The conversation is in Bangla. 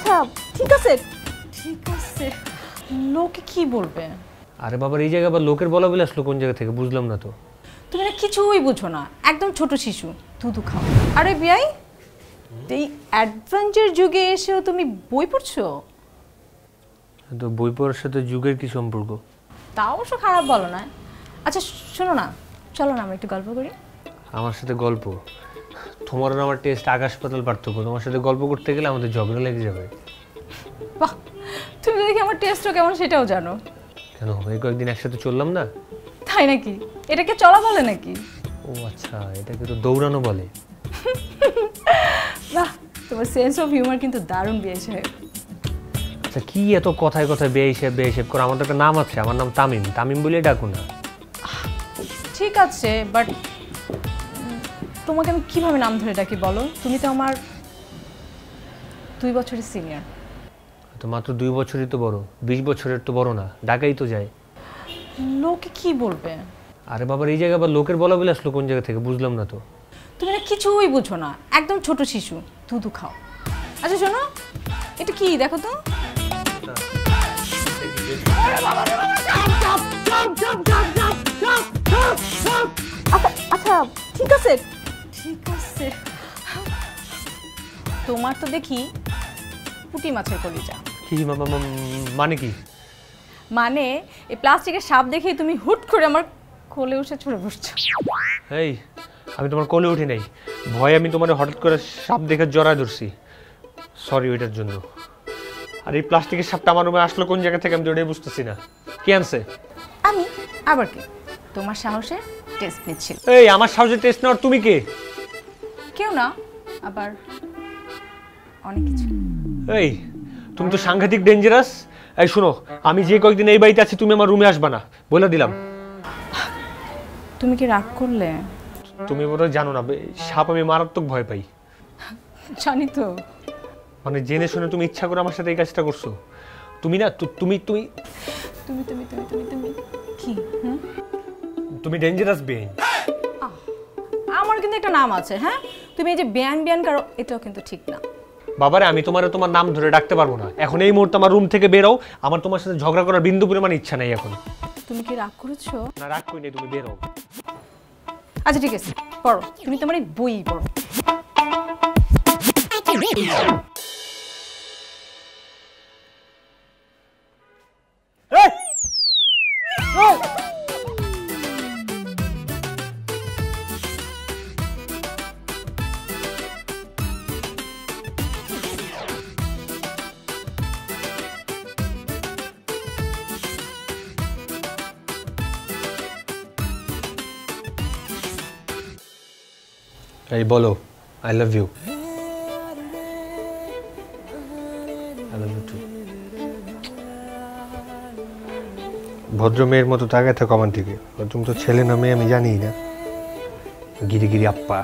আচ্ছা ঠিক আছে ঠিক আছে, লোকে কি বলবে? আরে বাবার এই জায়গায় আবার লোকের বলা বলে আসলো কোন জায়গা থেকে বুঝলাম না তো। তুমি না কিছুই বুঝো না, একদম ছোট শিশু, দুধু খাও। আরে বিয়াই, এই অ্যাডভেঞ্চার যুগে এসেও তুমি বই পড়ছো? তো বই পড়ার সাথে যুগের কি সম্পর্ক? তা অবশ্য খারাপ বলো না। আচ্ছা শোনো না, চলো না আমরা একটু গল্প করি। আমার সাথে গল্প? তোমার আর আমার টেস্ট আকাশ পাতাল পার্থক্য। তোমার সাথে গল্প করতে গেলে আমাদের ঝগড়া লেগে যাবে। বাহ, তুমি দেখি আমার টেস্টও কেমন সেটাও জানো। কেন, এই কয়েকদিন একসাথে চললাম না? তাই নাকি? এটাকে চলা বলে নাকি? ও আচ্ছা, এটাকে তো দৌড়ানো বলে। বাহ, তোমার সেন্স অফ হিউমার কিন্তু দারুণ বিয়ে সাহেব। আচ্ছা কি এত কথায় কথায় বেহিসেব করো? আমার তো একটা নাম আছে, আমার নাম তামিম। তামিম বলে ডাকো না। ঠিক আছে, বাট তোমাকে আমি কিভাবে নাম ধরে ডাকি বলো? তুমি তো আমার 2 বছরের সিনিয়র। তো মাত্র 2 বছরই তো বড়, 20 বছরের তো বড় না, ডাকাই তো যায়। লোকে কি বলবে? আরে বাবার এই জায়গায় আবার লোকের বলা বলে আসলো কোন জায়গা থেকে বুঝলাম না তো। তুমি না কিছুই বুঝো না, একদম ছোট শিশু, দুধু খাও। আচ্ছা শোনো, এটা কি দেখো তো। আচ্ছা ঠিক আছে ঠিক আছে, তোমার তো দেখি পুঁটি মাছের কলিজা। কি মানে কি? মানে এই প্লাস্টিকের সাপ দেখে তুমি হুট করে আমার কোলে উঠে ছড়ে বসছো। এই, আমি তোমার কোলে উঠি নাই, ভয় আমি তোমার হঠাৎ করে সাপ দেখে জড়ায় ধরছি। সরি ওইটার জন্য। আর এই প্লাস্টিকের সাপটা আমার রুমে আসলো কোন জায়গা থেকে আমি তো ওটাই বুঝতেছি না। কে আনছে? আমি? আবার কি? তোমার সাহসের টেস্ট নিচ্ছিল। এই, আমার সাহসের টেস্ট নেওয়ার তুমি কে? কেউ না, আবার অনেক কিছু। এই, তুমি তো সাংঘাতিক ডেঞ্জারাস। এই শোনো, আমি যে কয়েকদিন এই বাড়িতে আছি তুমি আমার রুমে আসবা না, বলে দিলাম। তুমি কি রাগ করলে? তুমি বোধহয় জানো না, সাপ আমি মারাত্মক ভয় পাই। জানি তো। মানে জেনে শুনে তুমি ইচ্ছা করে আমার সাথে এই কাজটা করছো? তুমি না, তুমি তুমি তুমি তুমি তুমি তুমি তুমি কি? তুমি ডেঞ্জারাস বেইন। আমার কিন্তু একটা নাম আছে, হ্যাঁ? তুমি এই যে ব্যান ব্যান করো, এটাও কিন্তু ঠিক না। বাবারে, আমি তোমার নাম ধরে ডাকতে পারবো না এখন। এই মুহূর্তে আমার রুম থেকে বেরো। আমার তোমার সাথে ঝগড়া করার বিন্দু পরিমাণ ইচ্ছা নাই এখন। তুমি কি রাগ করেছো? না, রাগ করি নাই, তুমি বেরো। আচ্ছা ঠিক আছে, পড়ো। তুমি তোমার এই বই পড়ো। এই বলো, I love you. I love you too. ভদ্র মেয়ের মতো তাকায় থাকো আমার দিকে। তুমি তো ছেলে না মেয়ে আমি জানি না। গিরি গিরি আপ্পা।